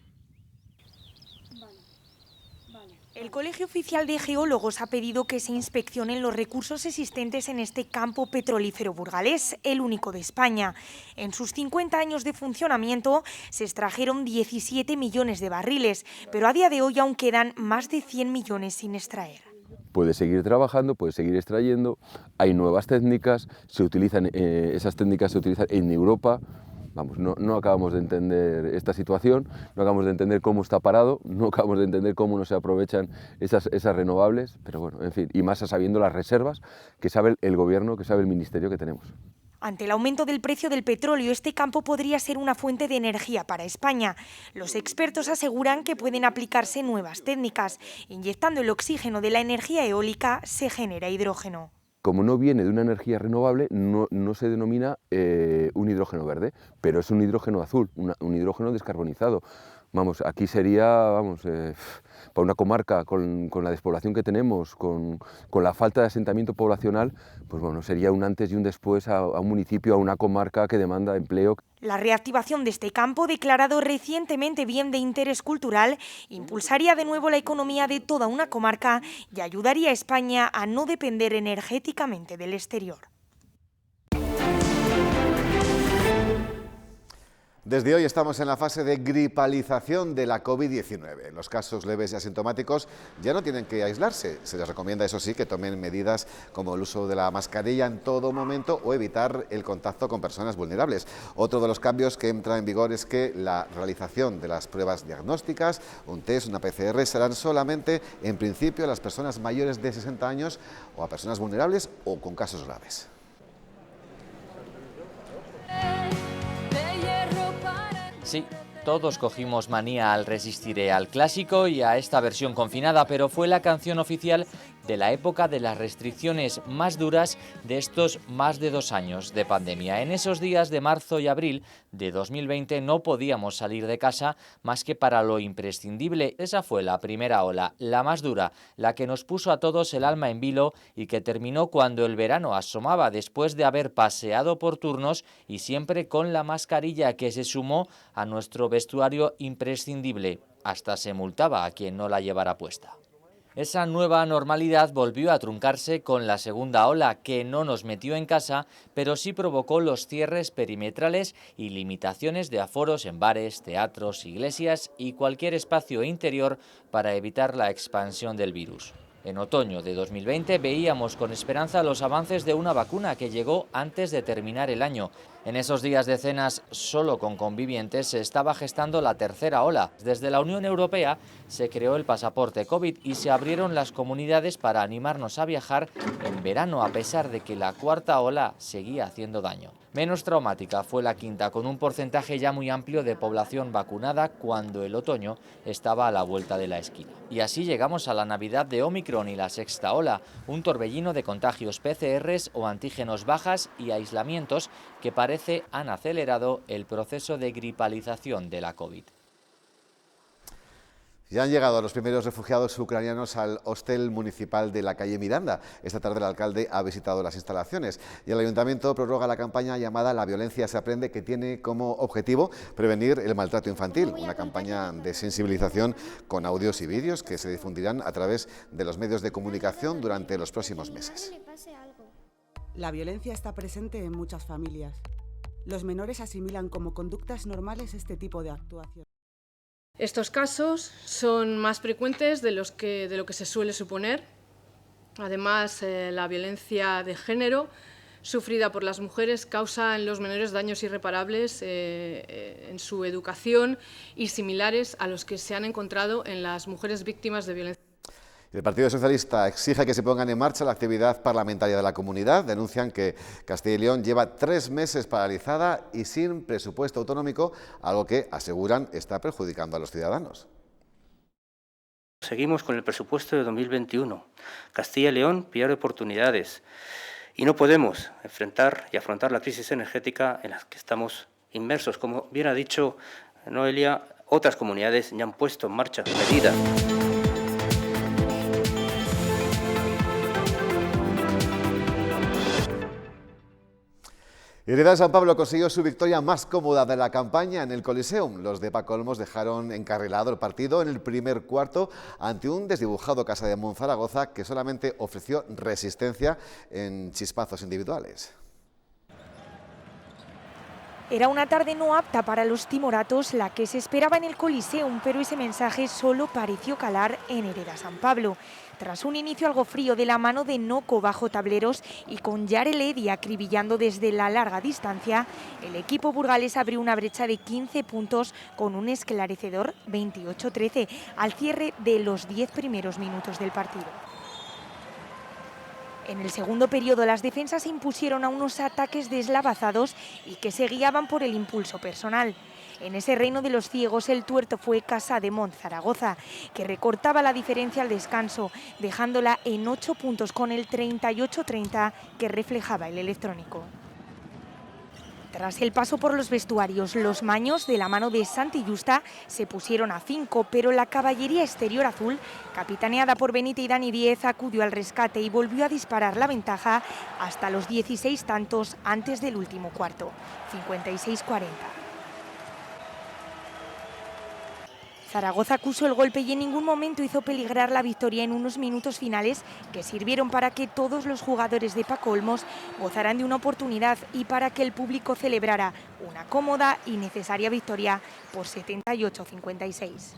El Colegio Oficial de Geólogos ha pedido que se inspeccionen los recursos existentes en este campo petrolífero burgalés, el único de España. En sus 50 años de funcionamiento se extrajeron 17 millones de barriles, pero a día de hoy aún quedan más de 100 millones sin extraer. Puede seguir trabajando, puede seguir extrayendo, hay nuevas técnicas, esas técnicas se utilizan en Europa. Vamos, no acabamos de entender esta situación, no acabamos de entender cómo está parado, no acabamos de entender cómo no se aprovechan esas renovables, pero bueno, en fin, y más sabiendo las reservas que sabe el Gobierno, que sabe el Ministerio que tenemos. Ante el aumento del precio del petróleo, este campo podría ser una fuente de energía para España. Los expertos aseguran que pueden aplicarse nuevas técnicas. Inyectando el oxígeno de la energía eólica se genera hidrógeno. Como no viene de una energía renovable, no se denomina un hidrógeno verde, pero es un hidrógeno azul, un hidrógeno descarbonizado. Vamos, aquí sería, para una comarca con la despoblación que tenemos, con la falta de asentamiento poblacional, pues bueno, sería un antes y un después a un municipio, a una comarca que demanda empleo. La reactivación de este campo, declarado recientemente bien de interés cultural, impulsaría de nuevo la economía de toda una comarca y ayudaría a España a no depender energéticamente del exterior. Desde hoy estamos en la fase de gripalización de la COVID-19. Los casos leves y asintomáticos ya no tienen que aislarse. Se les recomienda, eso sí, que tomen medidas como el uso de la mascarilla en todo momento o evitar el contacto con personas vulnerables. Otro de los cambios que entra en vigor es que la realización de las pruebas diagnósticas, un test, una PCR, serán solamente, en principio, a las personas mayores de 60 años o a personas vulnerables o con casos graves. Sí, todos cogimos manía al Resistiré al clásico y a esta versión confinada, pero fue la canción oficial de la época de las restricciones más duras de estos más de 2 años de pandemia. En esos días de marzo y abril de 2020 no podíamos salir de casa más que para lo imprescindible. Esa fue la primera ola, la más dura, la que nos puso a todos el alma en vilo y que terminó cuando el verano asomaba después de haber paseado por turnos y siempre con la mascarilla que se sumó a nuestro vestuario imprescindible. Hasta se multaba a quien no la llevara puesta. Esa nueva normalidad volvió a truncarse con la segunda ola, que no nos metió en casa, pero sí provocó los cierres perimetrales y limitaciones de aforos en bares, teatros, iglesias y cualquier espacio interior para evitar la expansión del virus. En otoño de 2020 veíamos con esperanza los avances de una vacuna que llegó antes de terminar el año. En esos días de cenas solo con convivientes se estaba gestando la tercera ola. Desde la Unión Europea se creó el pasaporte COVID y se abrieron las comunidades para animarnos a viajar en verano, a pesar de que la cuarta ola seguía haciendo daño. Menos traumática fue la quinta, con un porcentaje ya muy amplio de población vacunada cuando el otoño estaba a la vuelta de la esquina. Y así llegamos a la Navidad de Omicron y la sexta ola, un torbellino de contagios PCRs o antígenos bajas y aislamientos que parece han acelerado el proceso de gripalización de la COVID. Ya han llegado los primeros refugiados ucranianos al hostel municipal de la calle Miranda. Esta tarde el alcalde ha visitado las instalaciones y el ayuntamiento prorroga la campaña llamada La violencia se aprende, que tiene como objetivo prevenir el maltrato infantil. Una campaña de sensibilización con audios y vídeos que se difundirán a través de los medios de comunicación durante los próximos meses. La violencia está presente en muchas familias. Los menores asimilan como conductas normales este tipo de actuación. Estos casos son más frecuentes de lo que se suele suponer. Además, la violencia de género sufrida por las mujeres causa en los menores daños irreparables en su educación y similares a los que se han encontrado en las mujeres víctimas de violencia. El Partido Socialista exige que se pongan en marcha la actividad parlamentaria de la comunidad. Denuncian que Castilla y León lleva 3 meses paralizada y sin presupuesto autonómico, algo que aseguran está perjudicando a los ciudadanos. Seguimos con el presupuesto de 2021. Castilla y León pierde oportunidades y no podemos enfrentar y afrontar la crisis energética en la que estamos inmersos. Como bien ha dicho Noelia, otras comunidades ya han puesto en marcha medidas. Hereda San Pablo consiguió su victoria más cómoda de la campaña en el Coliseum. Los de Paco Olmos dejaron encarrilado el partido en el primer cuarto ante un desdibujado Casa de Monzaragoza que solamente ofreció resistencia en chispazos individuales. Era una tarde no apta para los timoratos, la que se esperaba en el Coliseum, pero ese mensaje solo pareció calar en Hereda San Pablo. Tras un inicio algo frío de la mano de Noco bajo tableros y con Yarel Edi acribillando desde la larga distancia, el equipo burgalés abrió una brecha de 15 puntos con un esclarecedor 28-13 al cierre de los 10 primeros minutos del partido. En el segundo periodo las defensas se impusieron a unos ataques deslavazados y que se guiaban por el impulso personal. En ese reino de los ciegos el tuerto fue Casa de Monzaragoza, que recortaba la diferencia al descanso, dejándola en 8 puntos con el 38-30 que reflejaba el electrónico. Tras el paso por los vestuarios, los maños de la mano de Santi Justa se pusieron a 5, pero la caballería exterior azul, capitaneada por Benite y Dani Díez, acudió al rescate y volvió a disparar la ventaja hasta los 16 tantos antes del último cuarto, 56-40. Zaragoza acusó el golpe y en ningún momento hizo peligrar la victoria en unos minutos finales que sirvieron para que todos los jugadores de Paco Olmos gozaran de una oportunidad y para que el público celebrara una cómoda y necesaria victoria por 78-56.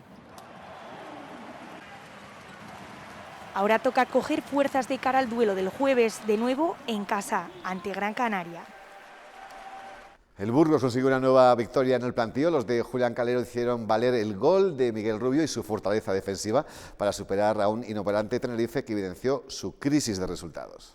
Ahora toca coger fuerzas de cara al duelo del jueves, de nuevo en casa, ante Gran Canaria. El Burgos consiguió una nueva victoria en el plantío. Los de Julián Calero hicieron valer el gol de Miguel Rubio y su fortaleza defensiva para superar a un inoperante Tenerife que evidenció su crisis de resultados.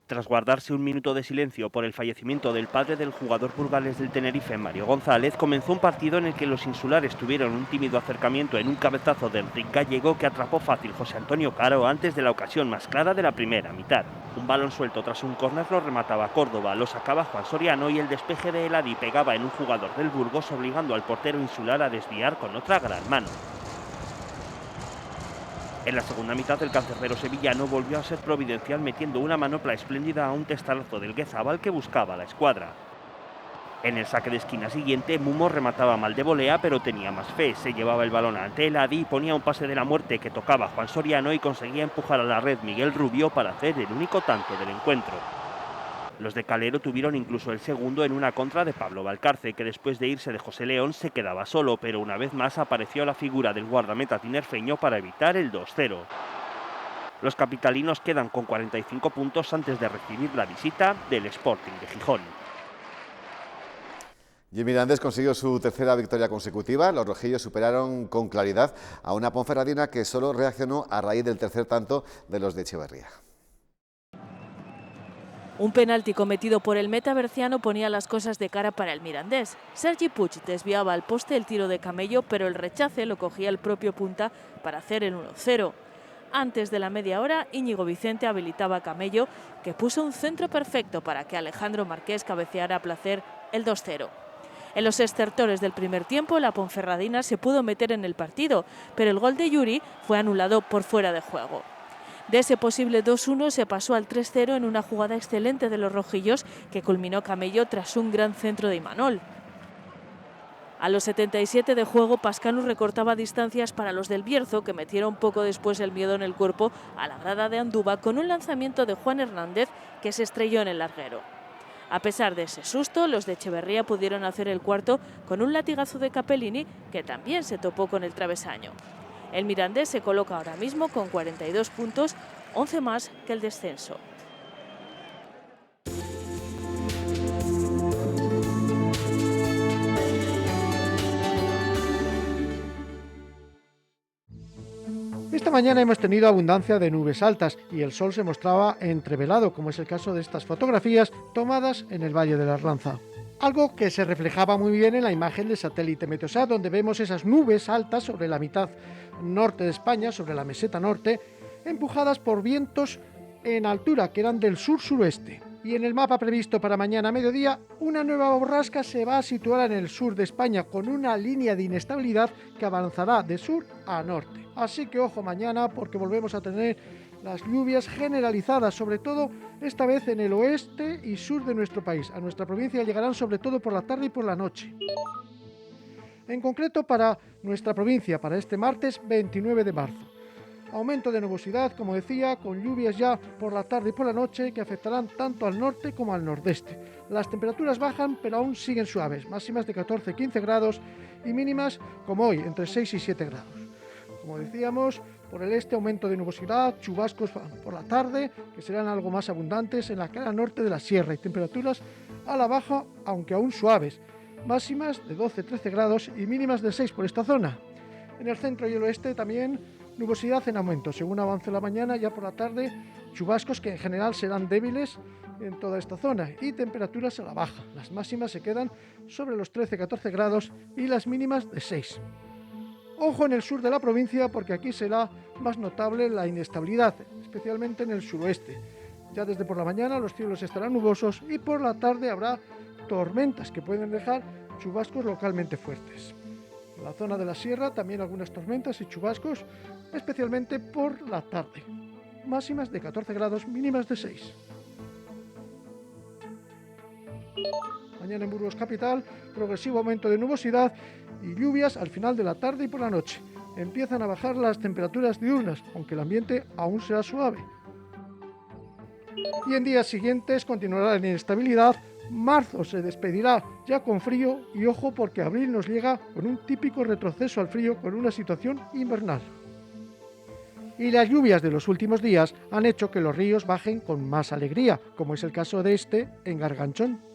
Tras guardarse un minuto de silencio por el fallecimiento del padre del jugador burgalés del Tenerife, Mario González, comenzó un partido en el que los insulares tuvieron un tímido acercamiento en un cabezazo de Enrique Gallego que atrapó fácil José Antonio Caro antes de la ocasión más clara de la primera mitad. Un balón suelto tras un córner lo remataba Córdoba, lo sacaba Juan Soriano y el despeje de Eladi pegaba en un jugador del Burgos, obligando al portero insular a desviar con otra gran mano. En la segunda mitad el cancerbero sevillano volvió a ser providencial metiendo una manopla espléndida a un testarazo del Guezabal que buscaba la escuadra. En el saque de esquina siguiente, Mumo remataba mal de volea, pero tenía más fe. Se llevaba el balón ante el Adi, ponía un pase de la muerte que tocaba Juan Soriano y conseguía empujar a la red Miguel Rubio para hacer el único tanto del encuentro. Los de Calero tuvieron incluso el segundo en una contra de Pablo Valcarce, que después de irse de José León se quedaba solo, pero una vez más apareció la figura del guardameta tinerfeño para evitar el 2-0. Los capitalinos quedan con 45 puntos antes de recibir la visita del Sporting de Gijón. Y el Mirandés consiguió su tercera victoria consecutiva. Los rojillos superaron con claridad a una Ponferradina que solo reaccionó a raíz del tercer tanto de los de Echeverría. Un penalti cometido por el meta berciano ponía las cosas de cara para el Mirandés. Sergi Puig desviaba al poste el tiro de Camello, pero el rechace lo cogía el propio punta para hacer el 1-0. Antes de la media hora, Íñigo Vicente habilitaba a Camello, que puso un centro perfecto para que Alejandro Marqués cabeceara a placer el 2-0. En los estertores del primer tiempo, la Ponferradina se pudo meter en el partido, pero el gol de Yuri fue anulado por fuera de juego. De ese posible 2-1 se pasó al 3-0 en una jugada excelente de los rojillos que culminó Camello tras un gran centro de Imanol. A los 77 de juego, Pascanu recortaba distancias para los del Bierzo, que metieron poco después el miedo en el cuerpo a la grada de Andúba con un lanzamiento de Juan Hernández que se estrelló en el larguero. A pesar de ese susto, los de Echeverría pudieron hacer el cuarto con un latigazo de Capellini, que también se topó con el travesaño. El Mirandés se coloca ahora mismo con 42 puntos, 11 más que el descenso. Esta mañana hemos tenido abundancia de nubes altas y el sol se mostraba entrevelado, como es el caso de estas fotografías tomadas en el Valle de la Arlanza. Algo que se reflejaba muy bien en la imagen del satélite Meteosat, donde vemos esas nubes altas sobre la mitad norte de España, sobre la meseta norte, empujadas por vientos en altura, que eran del sur-suroeste. Y en el mapa previsto para mañana a mediodía, una nueva borrasca se va a situar en el sur de España, con una línea de inestabilidad que avanzará de sur a norte. Así que ojo mañana, porque volvemos a tener las lluvias generalizadas, sobre todo esta vez en el oeste y sur de nuestro país. A nuestra provincia llegarán sobre todo por la tarde y por la noche. En concreto para nuestra provincia, para este martes 29 de marzo. Aumento de nubosidad, como decía, con lluvias ya por la tarde y por la noche que afectarán tanto al norte como al nordeste. Las temperaturas bajan, pero aún siguen suaves, máximas de 14-15 grados y mínimas, como hoy, entre 6 y 7 grados. Como decíamos, por el este aumento de nubosidad, chubascos por la tarde, que serán algo más abundantes en la cara norte de la sierra y temperaturas a la baja, aunque aún suaves, máximas de 12-13 grados y mínimas de 6 por esta zona. En el centro y el oeste también nubosidad en aumento, según avance la mañana, ya por la tarde chubascos que en general serán débiles en toda esta zona y temperaturas a la baja. Las máximas se quedan sobre los 13-14 grados y las mínimas de 6. Ojo en el sur de la provincia, porque aquí será más notable la inestabilidad, especialmente en el suroeste. Ya desde por la mañana los cielos estarán nubosos y por la tarde habrá tormentas que pueden dejar chubascos localmente fuertes. En la zona de la sierra también algunas tormentas y chubascos, especialmente por la tarde. Máximas de 14 grados, mínimas de 6. Mañana en Burgos capital, progresivo aumento de nubosidad y lluvias al final de la tarde y por la noche. Empiezan a bajar las temperaturas diurnas, aunque el ambiente aún será suave. Y en días siguientes continuará la inestabilidad. Marzo se despedirá ya con frío y ojo porque abril nos llega con un típico retroceso al frío con una situación invernal. Y las lluvias de los últimos días han hecho que los ríos bajen con más alegría, como es el caso de este en Garganchón.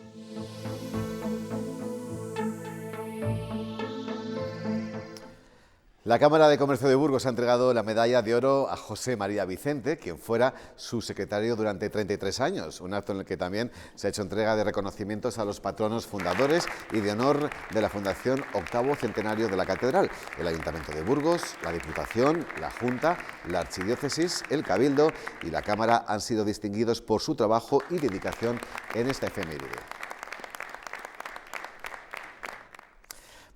La Cámara de Comercio de Burgos ha entregado la medalla de oro a José María Vicente, quien fuera su secretario durante 33 años, un acto en el que también se ha hecho entrega de reconocimientos a los patronos fundadores y de honor de la Fundación Octavo Centenario de la Catedral, el Ayuntamiento de Burgos, la Diputación, la Junta, la Archidiócesis, el Cabildo y la Cámara han sido distinguidos por su trabajo y dedicación en esta efeméride.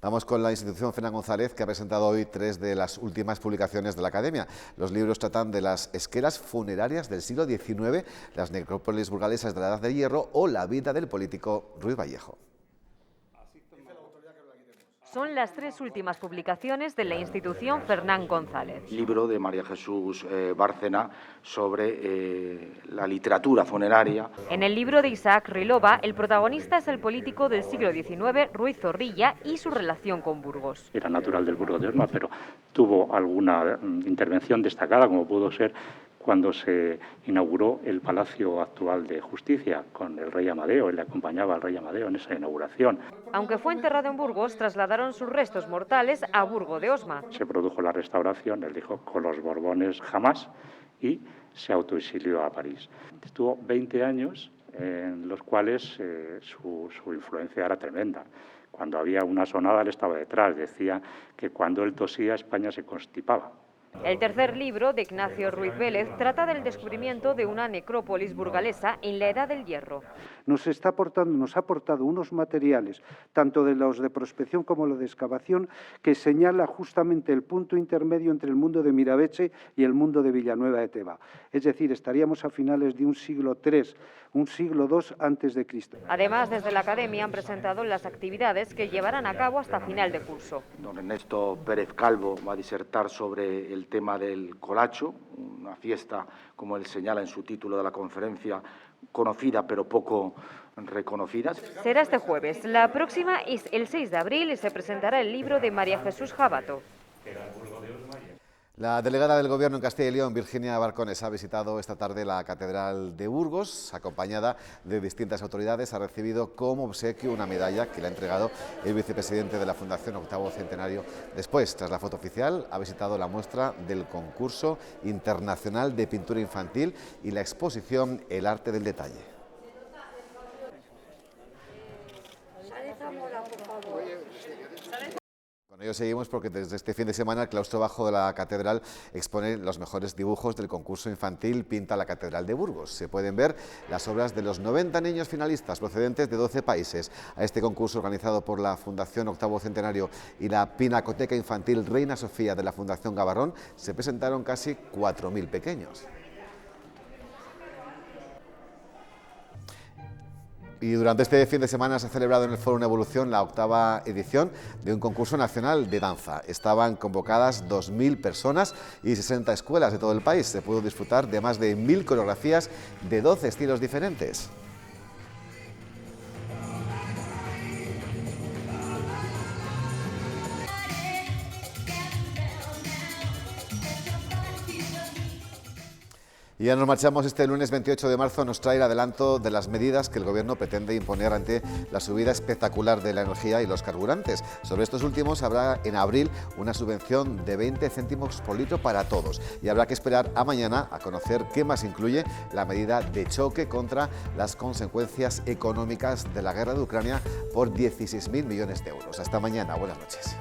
Vamos con la institución Fernán González, que ha presentado hoy 3 de las últimas publicaciones de la Academia. Los libros tratan de las esquelas funerarias del siglo XIX, las necrópolis burgalesas de la Edad de Hierro o la vida del político Ruiz Vallejo. Son las 3 últimas publicaciones de la institución Fernán González. Libro de María Jesús Bárcena sobre la literatura funeraria. En el libro de Isaac Rilova, el protagonista es el político del siglo XIX, Ruiz Zorrilla, y su relación con Burgos. Era natural del Burgo de Osma, pero tuvo alguna intervención destacada, como pudo ser cuando se inauguró el Palacio actual de Justicia con el rey Amadeo. Él le acompañaba al rey Amadeo en esa inauguración. Aunque fue enterrado en Burgos, trasladaron sus restos mortales a Burgo de Osma. Se produjo la restauración, él dijo, con los Borbones jamás, y se autoexilió a París. Estuvo 20 años en los cuales su influencia era tremenda. Cuando había una sonada, él estaba detrás. Decía que cuando él tosía, España se constipaba. El tercer libro, de Ignacio Ruiz Vélez, trata del descubrimiento de una necrópolis burgalesa en la Edad del Hierro. Nos ha aportado unos materiales, tanto de los de prospección como los de excavación, que señala justamente el punto intermedio entre el mundo de Mirabeche y el mundo de Villanueva de Teba. Es decir, estaríamos a finales de un siglo III, un siglo II antes de Cristo. Además, desde la Academia han presentado las actividades que llevarán a cabo hasta final de curso. Don Ernesto Pérez Calvo va a disertar sobre el tema del colacho, una fiesta, como él señala en su título de la conferencia, conocida pero poco reconocida. Será este jueves. La próxima es el 6 de abril y se presentará el libro de María Jesús Jabato. La delegada del Gobierno en Castilla y León, Virginia Barcones, ha visitado esta tarde la Catedral de Burgos, acompañada de distintas autoridades. Ha recibido como obsequio una medalla que le ha entregado el vicepresidente de la Fundación Octavo Centenario. Después, tras la foto oficial, ha visitado la muestra del concurso internacional de pintura infantil y la exposición El arte del detalle. Con ello seguimos porque desde este fin de semana el claustro bajo de la catedral expone los mejores dibujos del concurso infantil Pinta la Catedral de Burgos. Se pueden ver las obras de los 90 niños finalistas procedentes de 12 países. A este concurso, organizado por la Fundación Octavo Centenario y la Pinacoteca Infantil Reina Sofía de la Fundación Gavarrón, se presentaron casi 4.000 pequeños. Y durante este fin de semana se ha celebrado en el Foro Una Evolución la 8ª edición de un concurso nacional de danza. Estaban convocadas 2.000 personas y 60 escuelas de todo el país. Se pudo disfrutar de más de 1.000 coreografías de 12 estilos diferentes. Y ya nos marchamos. Este lunes 28 de marzo nos trae el adelanto de las medidas que el Gobierno pretende imponer ante la subida espectacular de la energía y los carburantes. Sobre estos últimos habrá en abril una subvención de 20 céntimos por litro para todos. Y habrá que esperar a mañana a conocer qué más incluye la medida de choque contra las consecuencias económicas de la guerra de Ucrania por 16.000 millones de euros. Hasta mañana. Buenas noches.